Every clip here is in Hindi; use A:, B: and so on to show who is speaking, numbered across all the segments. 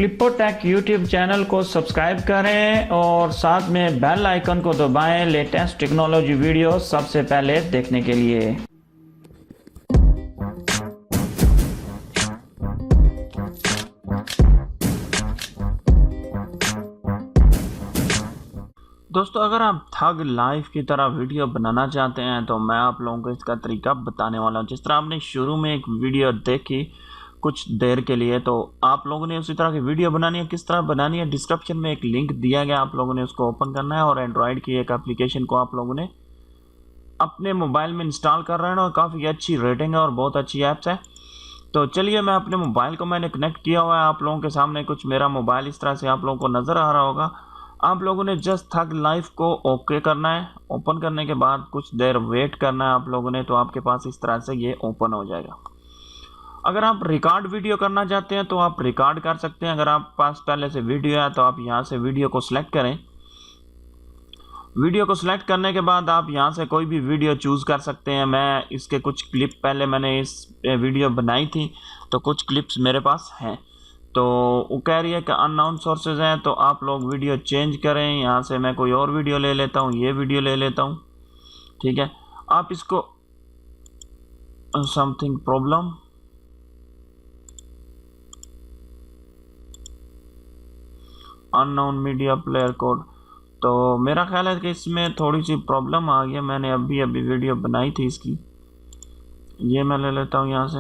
A: फ्लिपोटेक यूट्यूब चैनल को सब्सक्राइब करें और साथ में बेल आइकन को दबाएं लेटेस्ट टेक्नोलॉजी वीडियो सबसे पहले देखने के लिए। दोस्तों, अगर आप थग लाइफ की तरह वीडियो बनाना चाहते हैं तो मैं आप लोगों को इसका तरीका बताने वाला हूं। जिस तरह आपने शुरू में एक वीडियो देखी कुछ देर के लिए, तो आप लोगों ने उसी तरह की वीडियो बनानी है। किस तरह बनानी है, डिस्क्रिप्शन में एक लिंक दिया गया, आप लोगों ने उसको ओपन करना है और एंड्रॉयड की एक एप्लीकेशन को आप लोगों ने अपने मोबाइल में इंस्टॉल कर रहे हैं और काफ़ी अच्छी रेटिंग है और बहुत अच्छी ऐप्स है। तो चलिए, मैं अपने मोबाइल को मैंने कनेक्ट किया हुआ है। आप लोगों के सामने कुछ मेरा मोबाइल इस तरह से आप लोगों को नज़र आ रहा होगा। आप लोगों ने जस्ट थग लाइफ को ओके करना है। ओपन करने के बाद कुछ देर वेट करना है आप लोगों ने, तो आपके पास इस तरह से ये ओपन हो जाएगा। अगर आप रिकॉर्ड वीडियो करना चाहते हैं तो आप रिकॉर्ड कर सकते हैं। अगर आप पास पहले से वीडियो है तो आप यहाँ से वीडियो को सिलेक्ट करें। वीडियो को सिलेक्ट करने के बाद आप यहाँ से कोई भी वीडियो चूज़ कर सकते हैं। मैं इसके कुछ क्लिप पहले मैंने इस वीडियो बनाई थी, तो कुछ क्लिप्स मेरे पास हैं। तो वो कह रही है कि अननोन सोर्सेज हैं, तो आप लोग वीडियो चेंज करें। यहाँ से मैं कोई और वीडियो ले लेता हूँ, ये वीडियो ले लेता हूँ, ठीक है। आप इसको something problem unknown media player code, तो मेरा ख्याल है कि इसमें थोड़ी सी प्रॉब्लम आ गई है। मैंने अभी वीडियो बनाई थी इसकी, ये मैं ले लेता हूँ। यहाँ से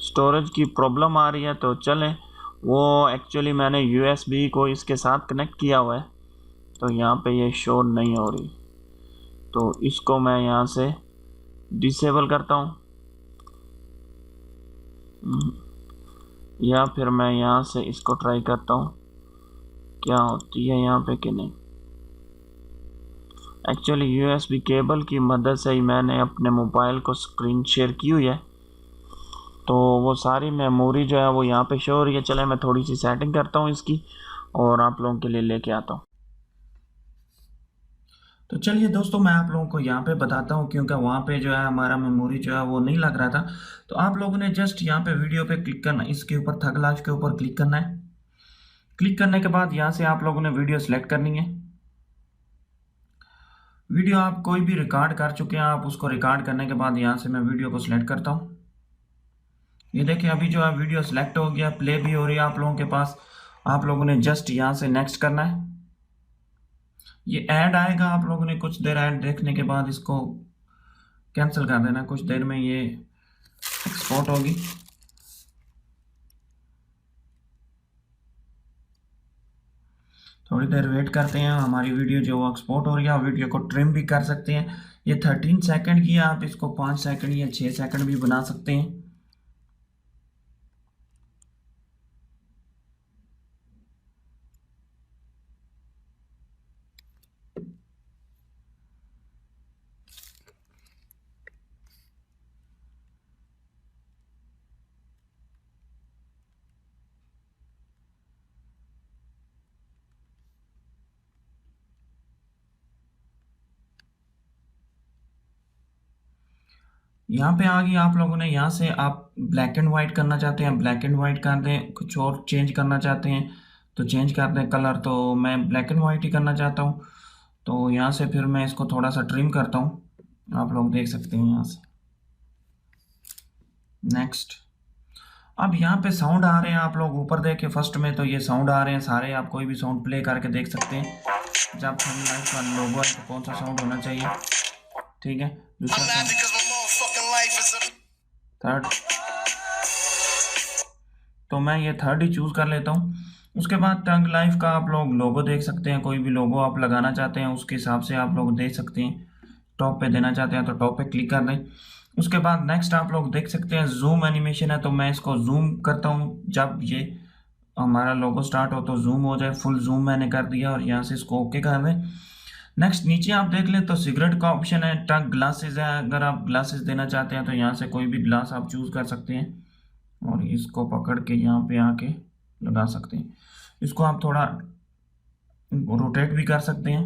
A: स्टोरेज की प्रॉब्लम आ रही है, तो चलें, वो एक्चुअली मैंने यूएसबी को इसके साथ कनेक्ट किया हुआ है, तो यहाँ पे ये शो नहीं हो रही। तो इसको मैं यहाँ से डिसेबल करता हूँ, या फिर मैं यहाँ से इसको ट्राई करता हूँ क्या होती है यहाँ पे कि नहीं। एक्चुअली यूएसबी केबल की मदद से ही मैंने अपने मोबाइल को स्क्रीन शेयर की हुई है, तो वो सारी मेमोरी जो है वो यहाँ पे शो हो रही है। चले, मैं थोड़ी सी सेटिंग करता हूँ इसकी और आप लोगों के लिए लेके आता हूँ। तो चलिए दोस्तों, मैं आप लोगों को यहाँ पे बताता हूँ, क्योंकि वहाँ पे जो है हमारा मेमोरी जो है वो नहीं लग रहा था। तो आप लोगों ने जस्ट यहाँ पे वीडियो पे क्लिक करना, इसके ऊपर थग लाइफ के ऊपर क्लिक करना है। क्लिक करने के बाद यहाँ से आप लोगों ने वीडियो सेलेक्ट करनी है। वीडियो आप कोई भी रिकॉर्ड कर चुके हैं, आप उसको रिकॉर्ड करने के बाद यहाँ से मैं वीडियो को सिलेक्ट करता हूँ। ये देखिए, अभी जो है वीडियो सिलेक्ट हो गया, प्ले भी हो रही है आप लोगों के पास। आप लोगों ने जस्ट यहाँ से नेक्स्ट करना है। ये ऐड आएगा, आप लोगों ने कुछ देर ऐड देखने के बाद इसको कैंसिल कर देना। कुछ देर में ये एक्सपोर्ट होगी। थोड़ी देर वेट करते हैं, हमारी वीडियो जो वो एक्सपोर्ट हो रही है। वीडियो को ट्रिम भी कर सकते हैं। ये 13 सेकंड की है, आप इसको 5 सेकंड या 6 सेकंड भी बना सकते हैं। यहाँ पे आ गई। आप लोगों ने यहाँ से, आप ब्लैक एंड वाइट करना चाहते हैं ब्लैक एंड वाइट कर दें, कुछ और चेंज करना चाहते हैं तो चेंज कर दें कलर। तो मैं ब्लैक एंड वाइट ही करना चाहता हूँ, तो यहाँ से फिर मैं इसको थोड़ा सा ट्रिम करता हूँ। आप लोग देख सकते हैं यहाँ से नेक्स्ट। अब यहाँ पे साउंड आ रहे हैं, आप लोग ऊपर देखें फर्स्ट में, तो ये साउंड आ रहे हैं सारे। आप कोई भी साउंड प्ले करके देख सकते हैं। जब थंब लाइफ का लोगो है तो कौन सा साउंड होना चाहिए, ठीक है। दूसरा थर्ड, तो मैं ये थर्ड ही चूज कर लेता हूँ। उसके बाद थग लाइफ का आप लोग लोगो देख सकते हैं। कोई भी लोगो आप लगाना चाहते हैं उसके हिसाब से आप लोग देख सकते हैं। टॉप पे देना चाहते हैं तो टॉप पे क्लिक कर दें। उसके बाद नेक्स्ट आप लोग देख सकते हैं जूम एनिमेशन है, तो मैं इसको जूम करता हूँ। जब ये हमारा लोगो स्टार्ट हो तो जूम हो जाए, फुल जूम मैंने कर दिया और यहाँ से इसको ओके कर दें। नेक्स्ट नीचे आप देख लें तो सिगरेट का ऑप्शन है। टग ग्लासेस है, अगर आप ग्लासेस देना चाहते हैं तो यहाँ से कोई भी ग्लास आप चूज कर सकते हैं और इसको पकड़ के यहाँ पे आके लगा सकते हैं। इसको आप थोड़ा रोटेट भी कर सकते हैं,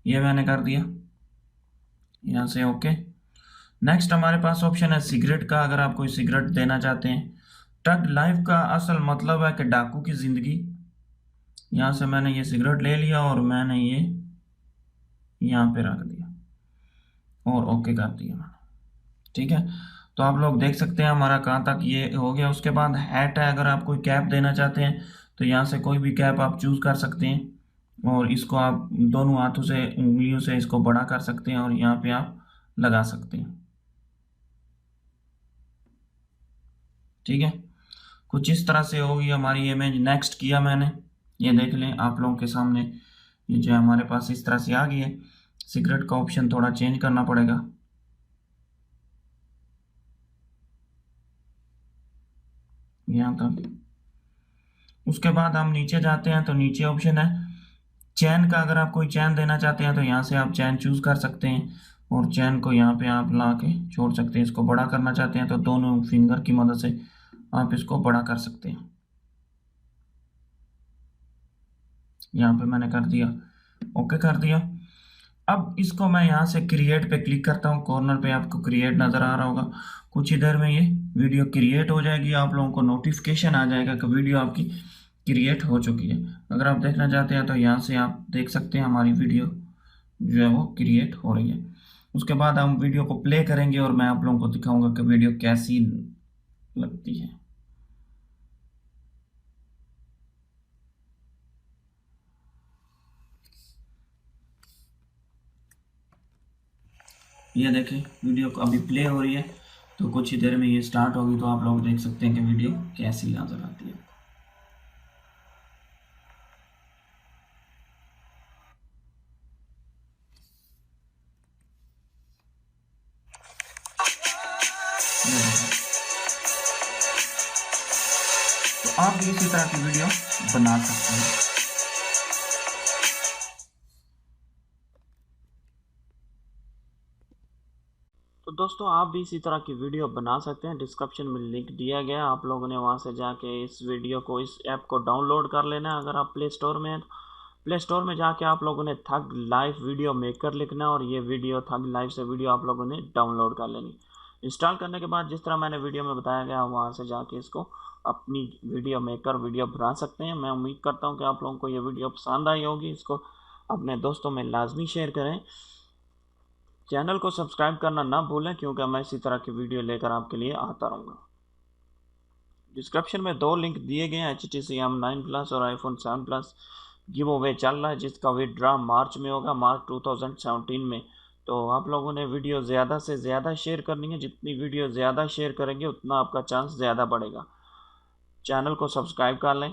A: ये मैंने कर दिया यहाँ से ओके। नेक्स्ट हमारे पास ऑप्शन है सिगरेट का, अगर आप कोई सिगरेट देना चाहते हैं। ठग लाइफ का असल मतलब है कि डाकू की ज़िंदगी। यहाँ से मैंने ये सिगरेट ले लिया और मैंने ये यहाँ पे रख दिया और ओके कर दिया मैंने। ठीक है, तो आप लोग देख सकते हैं हमारा कहाँ तक ये हो गया। उसके बाद हैट है, अगर आप कोई कैप देना चाहते हैं तो यहाँ से कोई भी कैप आप चूज़ कर सकते हैं और इसको आप दोनों हाथों से उंगलियों से इसको बड़ा कर सकते हैं और यहाँ पे आप लगा सकते हैं। ठीक है, कुछ इस तरह से होगी हमारी इमेज। नेक्स्ट किया मैंने, ये देख लें आप लोगों के सामने, ये जो हमारे पास इस तरह से आ गई है। सिगरेट का ऑप्शन थोड़ा चेंज करना पड़ेगा। यहाँ तक। उसके बाद हम नीचे जाते हैं तो नीचे ऑप्शन है चैन का, अगर आप कोई चैन देना चाहते हैं तो यहाँ से आप चैन चूज कर सकते हैं और चैन को यहाँ पे आप ला के छोड़ सकते हैं। इसको बड़ा करना चाहते हैं तो दोनों फिंगर की मदद से आप इसको बड़ा कर सकते हैं। यहाँ पे मैंने कर दिया, ओके कर दिया। अब इसको मैं यहाँ से क्रिएट पे क्लिक करता हूँ, कॉर्नर पे आपको क्रिएट नज़र आ रहा होगा। कुछ ही देर में ये वीडियो क्रिएट हो जाएगी, आप लोगों को नोटिफिकेशन आ जाएगा कि वीडियो आपकी क्रिएट हो चुकी है। अगर आप देखना चाहते हैं तो यहाँ से आप देख सकते हैं हमारी वीडियो जो है वो क्रिएट हो रही है। उसके बाद हम वीडियो को प्ले करेंगे और मैं आप लोगों को दिखाऊंगा कि वीडियो कैसी लगती है। ये देखें वीडियो को अभी प्ले हो रही है, तो कुछ ही देर में ये स्टार्ट होगी तो आप लोग देख सकते हैं कि वीडियो कैसी नजर आती है। तो आप भी इसी तरह की वीडियो बना सकते हैं। तो दोस्तों आप भी इसी तरह की वीडियो बना सकते हैं। डिस्क्रिप्शन में लिंक दिया गया है, आप लोगों ने वहां से जाके इस वीडियो को, इस ऐप को डाउनलोड कर लेना है। अगर आप प्ले स्टोर में हैं तो प्ले स्टोर में जाके आप लोगों ने थग लाइव वीडियो मेकर लिखना है और ये वीडियो थग लाइव से वीडियो आप लोगों ने डाउनलोड कर लेनी। इंस्टॉल करने के बाद जिस तरह मैंने वीडियो में बताया गया वहाँ से जाके इसको अपनी वीडियो मेकर वीडियो बना सकते हैं। मैं उम्मीद करता हूँ कि आप लोगों को ये वीडियो पसंद आई होगी। इसको अपने दोस्तों में लाजमी शेयर करें। चैनल को सब्सक्राइब करना ना भूलें क्योंकि मैं इसी तरह की वीडियो लेकर आपके लिए आता रहूँगा। डिस्क्रिप्शन में 2 लिंक दिए गए हैं, HTC M9 Plus और iPhone 7 Plus गिव अवे चल रहा है जिसका विड्रॉ मार्च में होगा, मार्च 2017 में। तो आप लोगों ने वीडियो ज़्यादा से ज़्यादा शेयर करनी है। जितनी वीडियो ज़्यादा शेयर करेंगे उतना आपका चांस ज़्यादा बढ़ेगा। चैनल को सब्सक्राइब कर लें।